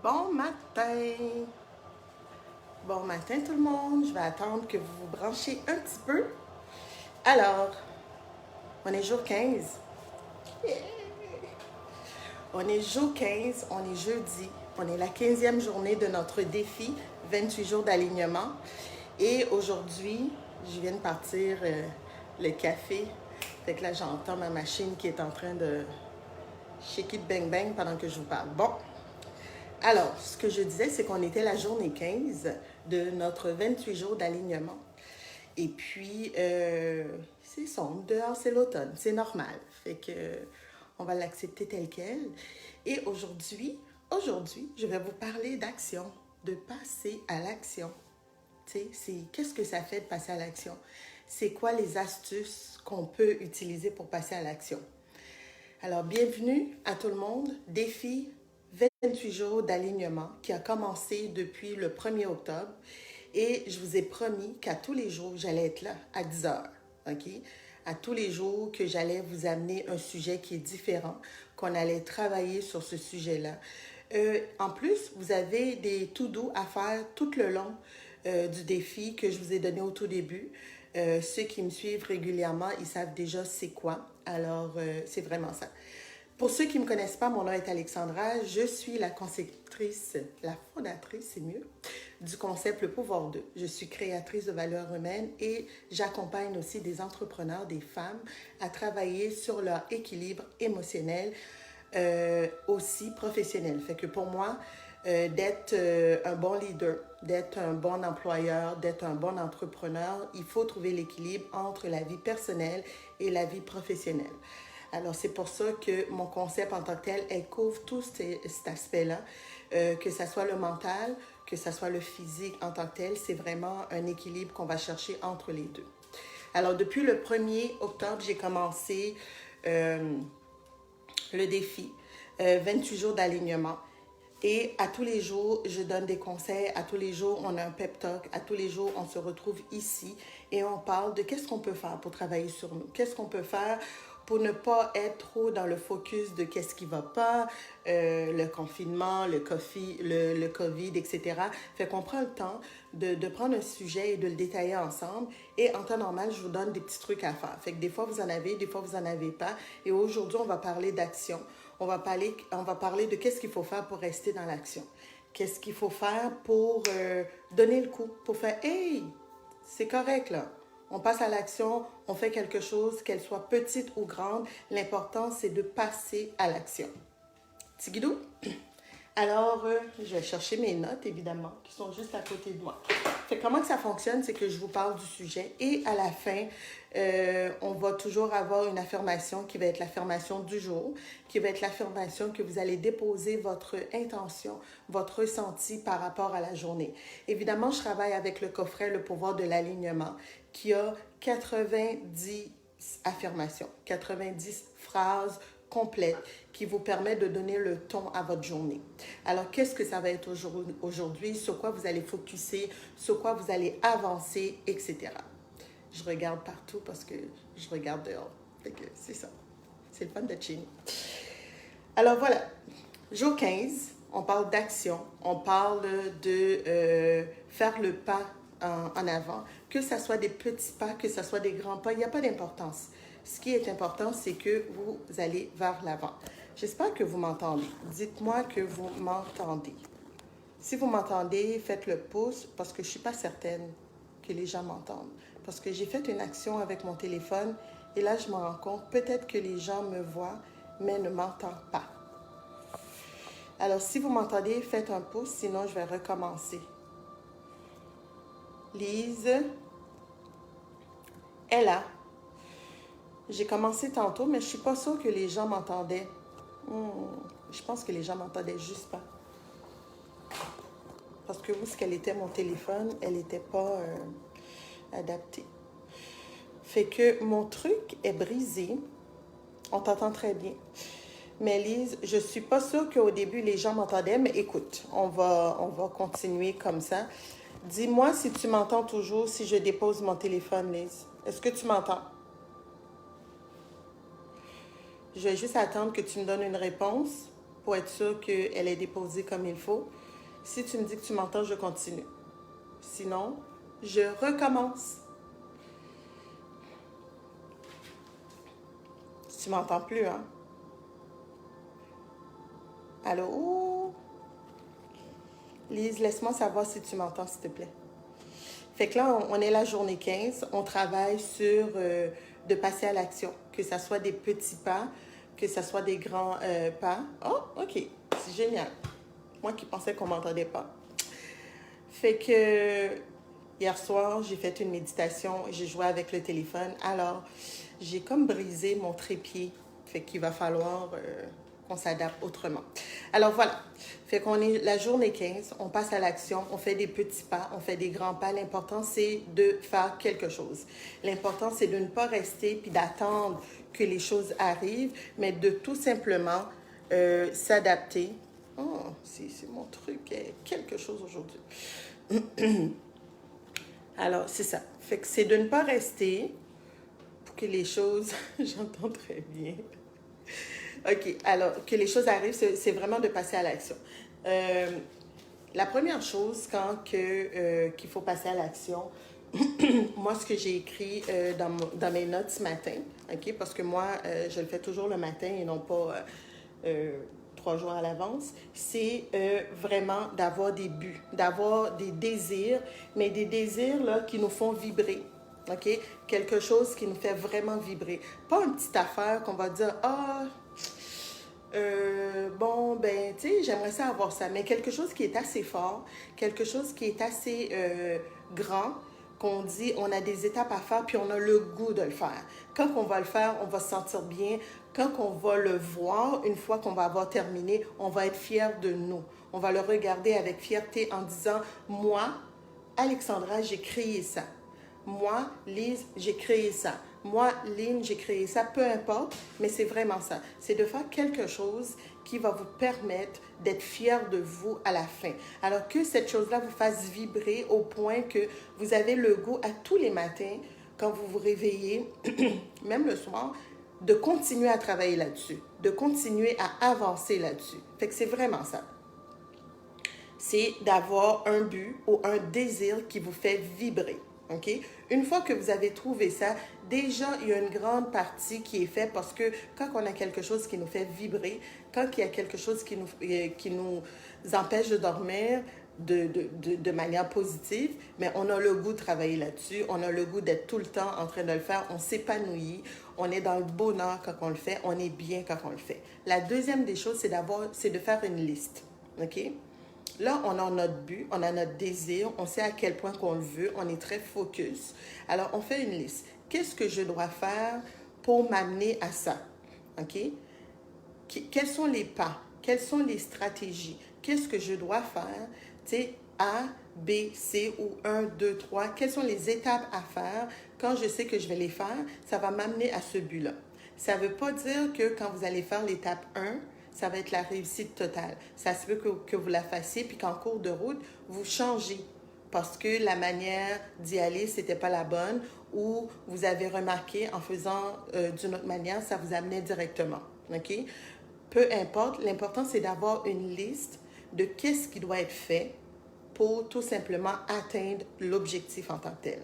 Bon matin! Bon matin tout le monde, je vais attendre que vous vous branchiez un petit peu. Alors, on est jour 15. On est jour 15, on est jeudi. On est la 15e journée de notre défi, 28 jours d'alignement. Et aujourd'hui, je viens de partir le café. Fait que là, j'entends ma machine qui est en train de shake it bang bang pendant que je vous parle. Bon, alors, ce que je disais, c'est qu'on était la journée 15 de notre 28 jours d'alignement. Et puis, c'est sombre, dehors c'est l'automne, c'est normal. Fait que on va l'accepter tel quel. Et aujourd'hui, je vais vous parler d'action, de passer à l'action. Tu sais, c'est qu'est-ce que ça fait de passer à l'action? C'est quoi les astuces qu'on peut utiliser pour passer à l'action? Alors, bienvenue à tout le monde. Défi 28 jours d'alignement qui a commencé depuis le 1er octobre. Et je vous ai promis qu'à tous les jours, j'allais être là à 10 heures. OK? À tous les jours que j'allais vous amener un sujet qui est différent, qu'on allait travailler sur ce sujet-là. En plus, vous avez des to-do à faire tout le long du défi que je vous ai donné au tout début. Ceux qui me suivent régulièrement, ils savent déjà c'est quoi. Alors, c'est vraiment ça. Pour ceux qui ne me connaissent pas, mon nom est Alexandra. Je suis la conceptrice, la fondatrice, c'est mieux, du concept Le Pouvoir d'eux. Je suis créatrice de valeurs humaines et j'accompagne aussi des entrepreneurs, des femmes, à travailler sur leur équilibre émotionnel, aussi professionnel. Fait que pour moi, d'être un bon leader, d'être un bon employeur, d'être un bon entrepreneur, il faut trouver l'équilibre entre la vie personnelle et la vie professionnelle. Alors, c'est pour ça que mon concept en tant que tel, elle couvre tout cet aspect-là, que ce soit le mental, que ce soit le physique en tant que tel, c'est vraiment un équilibre qu'on va chercher entre les deux. Alors, depuis le 1er octobre, j'ai commencé le défi, 28 jours d'alignement. Et à tous les jours, je donne des conseils. À tous les jours, on a un pep talk. À tous les jours, on se retrouve ici et on parle de qu'est-ce qu'on peut faire pour travailler sur nous. Qu'est-ce qu'on peut faire pour ne pas être trop dans le focus de qu'est-ce qui va pas, le confinement, le COVID, etc. Fait qu'on prend le temps de prendre un sujet et de le détailler ensemble. Et en temps normal, je vous donne des petits trucs à faire. Fait que des fois, vous en avez, des fois, vous en avez pas. Et aujourd'hui, on va parler d'action. On va parler de qu'est-ce qu'il faut faire pour rester dans l'action. Qu'est-ce qu'il faut faire pour donner le coup, pour faire « Hey, c'est correct là ». On passe à l'action, on fait quelque chose, qu'elle soit petite ou grande. L'important, c'est de passer à l'action. Tigidou? Alors, je vais chercher mes notes, évidemment, qui sont juste à côté de moi. Fait comment que ça fonctionne, c'est que je vous parle du sujet et à la fin, on va toujours avoir une affirmation qui va être l'affirmation du jour, qui va être l'affirmation que vous allez déposer votre intention, votre ressenti par rapport à la journée. Évidemment, je travaille avec le coffret Le Pouvoir de l'alignement qui a 90 affirmations, 90 phrases complètes qui vous permet de donner le ton à votre journée. Alors, qu'est-ce que ça va être aujourd'hui, sur quoi vous allez focuser, sur quoi vous allez avancer, etc. Je regarde partout parce que je regarde dehors. Fait que c'est ça. C'est le fun de Chine. Alors voilà, jour 15, on parle d'action, on parle de faire le pas en avant, que ce soit des petits pas, que ce soit des grands pas, il n'y a pas d'importance. Ce qui est important, c'est que vous allez vers l'avant. J'espère que vous m'entendez. Dites-moi que vous m'entendez. Si vous m'entendez, faites le pouce parce que je ne suis pas certaine que les gens m'entendent. Parce que j'ai fait une action avec mon téléphone et là, je me rends compte, peut-être que les gens me voient, mais ne m'entendent pas. Alors, si vous m'entendez, faites un pouce, sinon je vais recommencer. Lise est là. J'ai commencé tantôt, mais je ne suis pas sûre que les gens m'entendaient. Je pense que les gens m'entendaient juste pas. Parce que où est-ce qu'elle était, mon téléphone, elle n'était pas adaptée. Fait que mon truc est brisé. On t'entend très bien. Mais Lise, je ne suis pas sûre qu'au début, les gens m'entendaient, mais écoute, on va continuer comme ça. Dis-moi si tu m'entends toujours si je dépose mon téléphone, Lise. Est-ce que tu m'entends? Je vais juste attendre que tu me donnes une réponse. pour être sûr qu'elle est déposée comme il faut. Si tu me dis que tu m'entends, je continue. Sinon, je recommence. Tu m'entends plus, hein? Allô? Lise, laisse-moi savoir si tu m'entends, s'il te plaît. Fait que là, on est la journée 15. On travaille sur de passer à l'action. Que ça soit des petits pas, que ça soit des grands pas. Oh, OK. C'est génial. Moi qui pensais qu'on m'entendait pas. Fait que hier soir, j'ai fait une méditation. J'ai joué avec le téléphone. Alors, j'ai comme brisé mon trépied. Fait qu'il va falloir qu'on s'adapte autrement. Alors voilà, fait qu'on est la journée 15, on passe à l'action, on fait des petits pas, on fait des grands pas. L'important, c'est de faire quelque chose. L'important, c'est de ne pas rester puis d'attendre que les choses arrivent, mais de tout simplement s'adapter. Oh, c'est mon truc, quelque chose aujourd'hui. Alors, c'est ça. Fait que c'est de ne pas rester pour que les choses... J'entends très bien. OK, alors que les choses arrivent, c'est vraiment de passer à l'action. La première chose qu'il faut passer à l'action, moi, ce que j'ai écrit dans mes notes ce matin, OK, parce que moi, je le fais toujours le matin et non pas 3 jours à l'avance, c'est vraiment d'avoir des buts, d'avoir des désirs, mais des désirs là, qui nous font vibrer. OK? Quelque chose qui nous fait vraiment vibrer. Pas une petite affaire qu'on va dire, ah, bon, ben, tu sais, j'aimerais ça avoir ça, mais quelque chose qui est assez fort, quelque chose qui est assez grand, qu'on dit, on a des étapes à faire, puis on a le goût de le faire. Quand on va le faire, on va se sentir bien. Quand on va le voir, une fois qu'on va avoir terminé, on va être fier de nous. On va le regarder avec fierté en disant, moi, Alexandra, j'ai créé ça. Moi, Lise, j'ai créé ça. Moi, Lynn, j'ai créé ça. Peu importe, mais c'est vraiment ça. C'est de faire quelque chose qui va vous permettre d'être fier de vous à la fin. Alors que cette chose-là vous fasse vibrer au point que vous avez le goût à tous les matins, quand vous vous réveillez, même le soir, de continuer à travailler là-dessus, de continuer à avancer là-dessus. Fait que c'est vraiment ça. C'est d'avoir un but ou un désir qui vous fait vibrer. OK? Une fois que vous avez trouvé ça, déjà, il y a une grande partie qui est faite parce que quand on a quelque chose qui nous fait vibrer, quand il y a quelque chose qui nous empêche de dormir de manière positive, mais on a le goût de travailler là-dessus, on a le goût d'être tout le temps en train de le faire, on s'épanouit, on est dans le bonheur quand on le fait, on est bien quand on le fait. La deuxième des choses, c'est de faire une liste. OK? Là, on a notre but, on a notre désir, on sait à quel point qu'on le veut, on est très focus. Alors, on fait une liste. Qu'est-ce que je dois faire pour m'amener à ça? OK? Quels sont les pas? Quelles sont les stratégies? Qu'est-ce que je dois faire? Tu sais, A, B, C ou 1, 2, 3. Quelles sont les étapes à faire? Quand je sais que je vais les faire, ça va m'amener à ce but-là. Ça ne veut pas dire que quand vous allez faire l'étape 1, ça va être la réussite totale. Ça se peut que vous la fassiez, puis qu'en cours de route, vous changez parce que la manière d'y aller, c'était pas la bonne, ou vous avez remarqué en faisant d'une autre manière, ça vous amenait directement. OK? Peu importe, l'important, c'est d'avoir une liste de qu'est-ce qui doit être fait pour tout simplement atteindre l'objectif en tant que tel.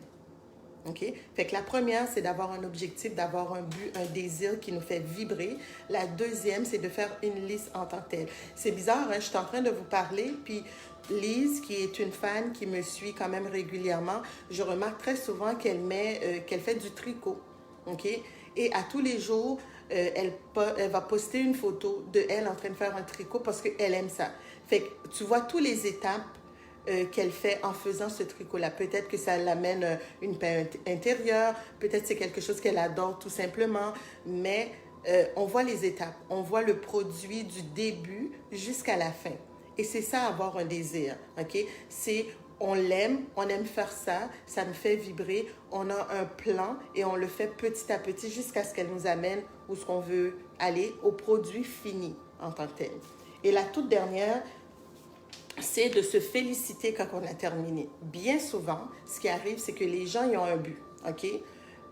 OK? Fait que la première, c'est d'avoir un objectif, d'avoir un but, un désir qui nous fait vibrer. La deuxième, c'est de faire une liste en tant que telle. C'est bizarre, hein? Je suis en train de vous parler, puis Lise, qui est une fan qui me suit quand même régulièrement, je remarque très souvent qu'elle fait du tricot. OK? Et à tous les jours, elle va poster une photo de elle en train de faire un tricot parce qu'elle aime ça. Fait que tu vois toutes les étapes qu'elle fait en faisant ce tricot-là. Peut-être que ça l'amène une paix intérieure, peut-être c'est quelque chose qu'elle adore tout simplement, mais on voit les étapes, on voit le produit du début jusqu'à la fin. Et c'est ça, avoir un désir, OK? C'est, on l'aime, on aime faire ça, ça me fait vibrer, on a un plan et on le fait petit à petit jusqu'à ce qu'elle nous amène où ce qu'on veut aller, au produit fini en tant que tel. Et la toute dernière, c'est de se féliciter quand on a terminé. Bien souvent, ce qui arrive, c'est que les gens, ils ont un but, OK?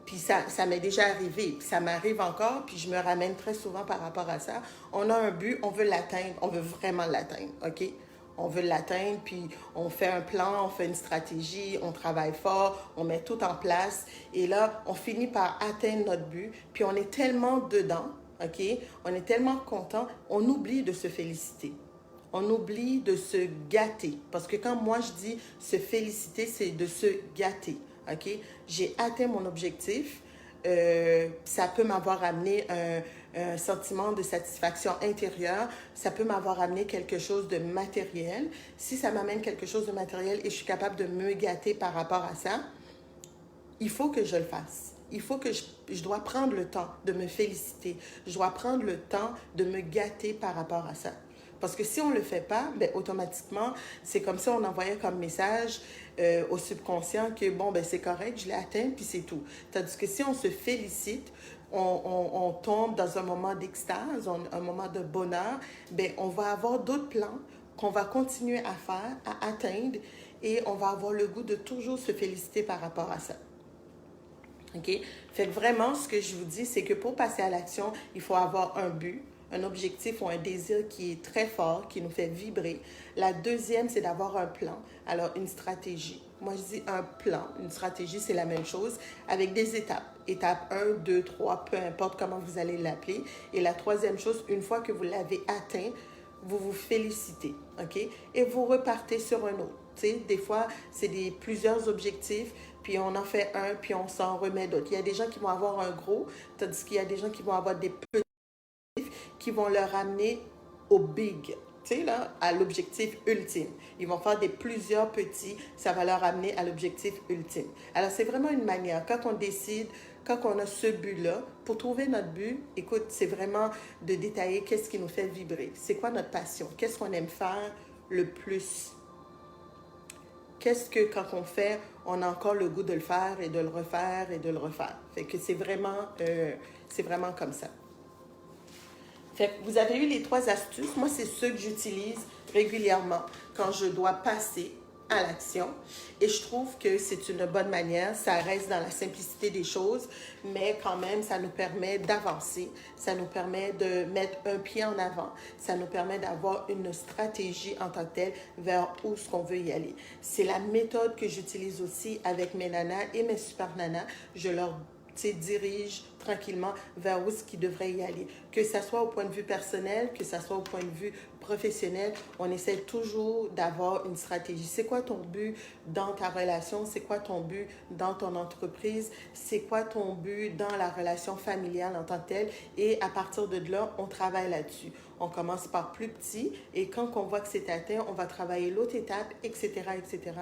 Puis ça m'est déjà arrivé, puis ça m'arrive encore, puis je me ramène très souvent par rapport à ça. On a un but, on veut l'atteindre, on veut vraiment l'atteindre, OK? On veut l'atteindre, puis on fait un plan, on fait une stratégie, on travaille fort, on met tout en place. Et là, on finit par atteindre notre but, puis on est tellement dedans, OK? On est tellement content, on oublie de se féliciter. On oublie de se gâter. Parce que quand moi je dis se féliciter, c'est de se gâter. OK? J'ai atteint mon objectif. Ça peut m'avoir amené un sentiment de satisfaction intérieure. Ça peut m'avoir amené quelque chose de matériel. Si ça m'amène quelque chose de matériel et je suis capable de me gâter par rapport à ça, il faut que je le fasse. Il faut que je dois prendre le temps de me féliciter. Je dois prendre le temps de me gâter par rapport à ça. Parce que si on ne le fait pas, ben, automatiquement, c'est comme si on envoyait comme message au subconscient que bon, ben, c'est correct, je l'ai atteint, puis c'est tout. Tandis que si on se félicite, on tombe dans un moment d'extase, un moment de bonheur, ben, on va avoir d'autres plans qu'on va continuer à faire, à atteindre, et on va avoir le goût de toujours se féliciter par rapport à ça. OK? Fait que vraiment, ce que je vous dis, c'est que pour passer à l'action, il faut avoir un but, un objectif ou un désir qui est très fort, qui nous fait vibrer. La deuxième, c'est d'avoir un plan. Alors, une stratégie. Moi, je dis un plan. Une stratégie, c'est la même chose avec des étapes. Étape 1, 2, 3, peu importe comment vous allez l'appeler. Et la troisième chose, une fois que vous l'avez atteint, vous vous félicitez, OK? Et vous repartez sur un autre. Tu sais, des fois, c'est plusieurs objectifs, puis on en fait un, puis on s'en remet d'autres. Il y a des gens qui vont avoir un gros, tandis qu'il y a des gens qui vont avoir des petits qui vont leur amener au big, tu sais, là, à l'objectif ultime. Ils vont faire plusieurs petits, ça va leur amener à l'objectif ultime. Alors, c'est vraiment une manière, quand on décide, quand on a ce but-là, pour trouver notre but, écoute, c'est vraiment de détailler qu'est-ce qui nous fait vibrer. C'est quoi notre passion? Qu'est-ce qu'on aime faire le plus? Qu'est-ce que quand on fait, on a encore le goût de le faire et de le refaire et de le refaire? Fait que c'est vraiment comme ça. Fait que vous avez eu les 3 astuces. Moi, c'est ceux que j'utilise régulièrement quand je dois passer à l'action. Et je trouve que c'est une bonne manière. Ça reste dans la simplicité des choses, mais quand même, ça nous permet d'avancer. Ça nous permet de mettre un pied en avant. Ça nous permet d'avoir une stratégie en tant que telle vers où ce qu'on veut y aller. C'est la méthode que j'utilise aussi avec mes nanas et mes super nanas. Je leur dirige tranquillement vers où ce qui devrait y aller. Que ce soit au point de vue personnel, que ce soit au point de vue professionnel, on essaie toujours d'avoir une stratégie. C'est quoi ton but dans ta relation? C'est quoi ton but dans ton entreprise? C'est quoi ton but dans la relation familiale en tant que telle? Et à partir de là, on travaille là-dessus. On commence par plus petit et quand on voit que c'est atteint, on va travailler l'autre étape, etc., etc.,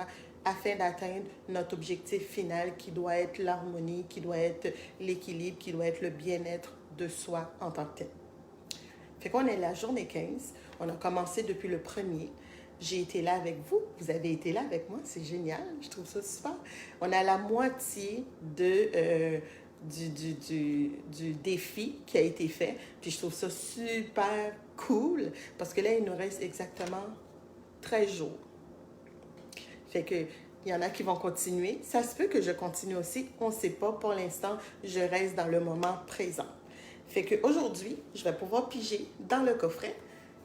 afin d'atteindre notre objectif final qui doit être l'harmonie, qui doit être l'équilibre, qui doit être le bien-être de soi en tant que tel. Fait qu'on est la journée 15, on a commencé depuis le 1er. J'ai été là avec vous, vous avez été là avec moi, c'est génial, je trouve ça super. On a la moitié du défi qui a été fait, puis je trouve ça super cool, parce que là, il nous reste exactement 13 jours. Fait que il y en a qui vont continuer. Ça se peut que je continue aussi. On ne sait pas. Pour l'instant, je reste dans le moment présent. Fait qu'aujourd'hui, je vais pouvoir piger dans le coffret.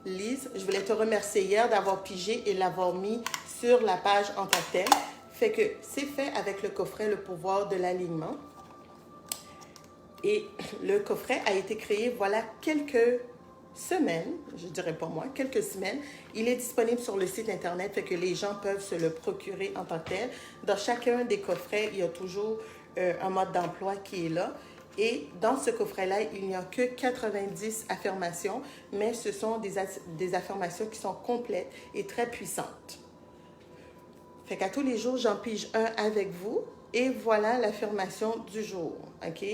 Lise, je voulais te remercier hier d'avoir pigé et l'avoir mis sur la page en tant que telle. Fait que c'est fait avec le coffret Le pouvoir de l'alignement. Et le coffret a été créé, voilà, quelques semaines, je dirais pas moi, quelques semaines. Il est disponible sur le site internet, fait que les gens peuvent se le procurer en tant que tel. Dans chacun des coffrets, il y a toujours un mode d'emploi qui est là. Et dans ce coffret-là, il n'y a que 90 affirmations, mais ce sont des affirmations qui sont complètes et très puissantes. Fait qu'à tous les jours, j'en pige un avec vous. Et voilà l'affirmation du jour, OK?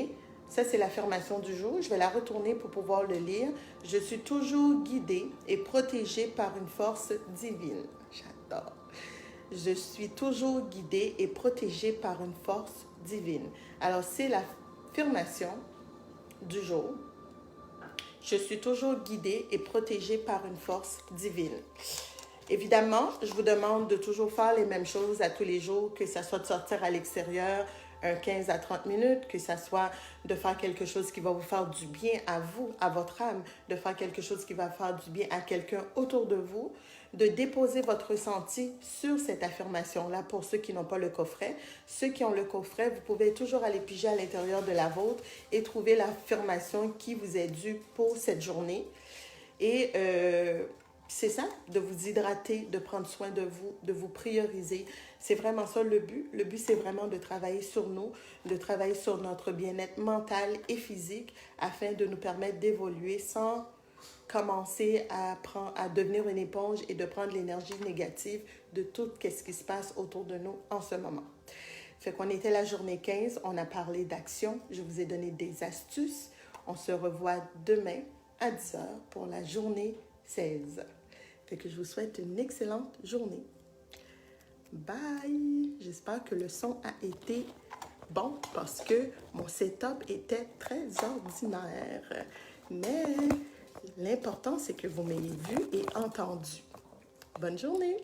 Ça, c'est l'affirmation du jour. Je vais la retourner pour pouvoir le lire. Je suis toujours guidée et protégée par une force divine. J'adore. Je suis toujours guidée et protégée par une force divine. Alors, c'est l'affirmation du jour. Je suis toujours guidée et protégée par une force divine. Évidemment, je vous demande de toujours faire les mêmes choses à tous les jours, que ce soit de sortir à l'extérieur, un 15 à 30 minutes, que ça soit de faire quelque chose qui va vous faire du bien à vous, à votre âme, de faire quelque chose qui va faire du bien à quelqu'un autour de vous, de déposer votre ressenti sur cette affirmation-là pour ceux qui n'ont pas le coffret. Ceux qui ont le coffret, vous pouvez toujours aller piger à l'intérieur de la vôtre et trouver l'affirmation qui vous est due pour cette journée. Et c'est ça, de vous hydrater, de prendre soin de vous prioriser. C'est vraiment ça le but. Le but, c'est vraiment de travailler sur nous, de travailler sur notre bien-être mental et physique afin de nous permettre d'évoluer sans commencer à devenir une éponge et de prendre l'énergie négative de tout ce qui se passe autour de nous en ce moment. Fait qu'on était la journée 15, on a parlé d'action, je vous ai donné des astuces. On se revoit demain à 10h pour la journée 16. Fait que je vous souhaite une excellente journée. Bye! J'espère que le son a été bon parce que mon setup était très ordinaire. Mais l'important, c'est que vous m'ayez vu et entendu. Bonne journée!